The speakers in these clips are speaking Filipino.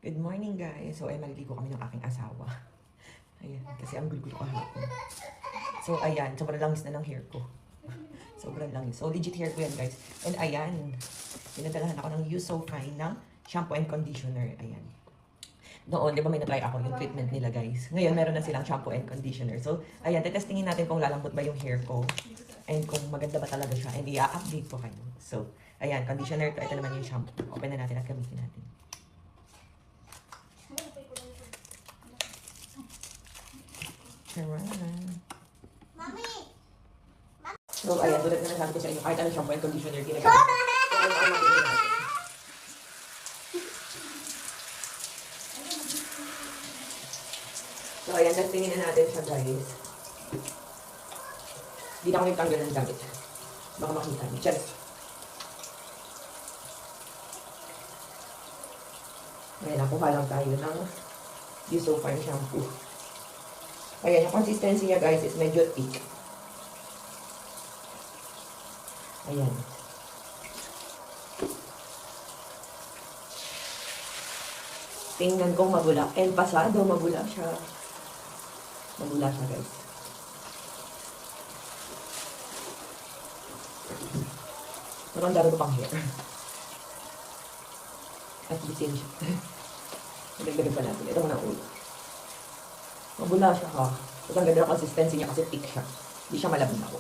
Good morning, guys. So, ay maliligo kami ng aking asawa. Ayan, kasi ang gulo-gulo kahapon. So, ayan, sobrang langis na ng hair ko. Sobrang langis. So, legit hair ko yan, guys. And ayan, dinadalahan ako ng You So Fine ng shampoo and conditioner. Ayan. Noon, di ba may na-try ako yung treatment nila, guys. Ngayon, meron na silang shampoo and conditioner. So, ayan, tetestingin natin kung lalambot ba yung hair ko. And kung maganda ba talaga siya. And i-update ko kayo. So, ayan, conditioner to. Ito naman yung shampoo. Open na natin at gamitin natin. Mami! So, ayan, tulad na nasabi ko sa inyo, kahit ano shampoo and conditioner, ginagamit. So, ayan, testingin na natin siya, guys. Hindi na ako nagtanggal ng gamit. Baka makita niyo. Cheers! Ayan, nakuha lang tayo ng You So Fine shampoo. Ayan, yung consistency niya, guys, is medyo thick. Ayan. Tingnan kong mabula. And pasado, mabula siya. Mabula siya, guys. Pero ang dami ko pang hair. At bitin siya. Nagdagdagan pa natin. Ito muna ulo. Mabula siya, ha. Tapos ang ganda ng consistency niya kasi thick siya. Hindi siya malabnaw.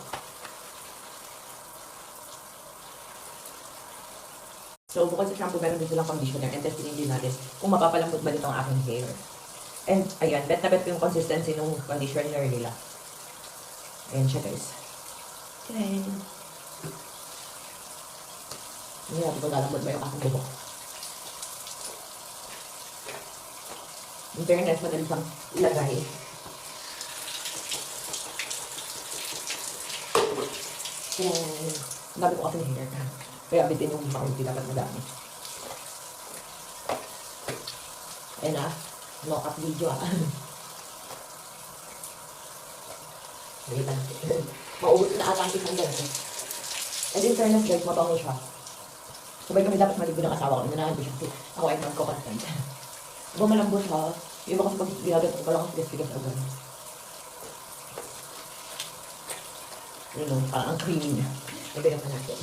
So, bukod sa shampoo, meron din silang conditioner and testingin din natin kung mapapalambot ba nito ang aking hair. And, ayan, bet na bet ko yung consistency ng conditioner nila. Ayan siya, guys. Okay. Hindi natin kung lalambot ba yung aking buhok. In fairness, madali siyang ilagay. And, dami ko kasi ng hair. Kaya bitin yung makunti dapat madami. Ayan na. No cut video ah. Nakita natin. Maubos na ata ang isang ganito. And in fairness guys, mabango siya. Sabay kami dapat maligo ng asawa ko. Inanahan ko siya kasi ako ay magkakastan. Diba malambot ha? Yung iba kasi pag ginagat ko palang tigas-tigas agad. Yun o, parang ang creamy niya. Nagdagan pa natin.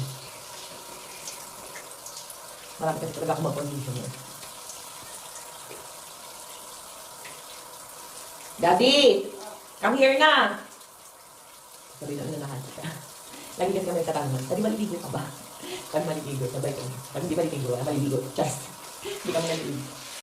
Marami kasi talaga akong mag-conditioner. Daddy! Come here na! Sabi na lahat siya. Lagi kasi kami katanungan, sabi maliligo ka ba? Sabi maliligo, sabay ko. Sabi hindi maliligo, maliligo. Just, hindi kami naliligo.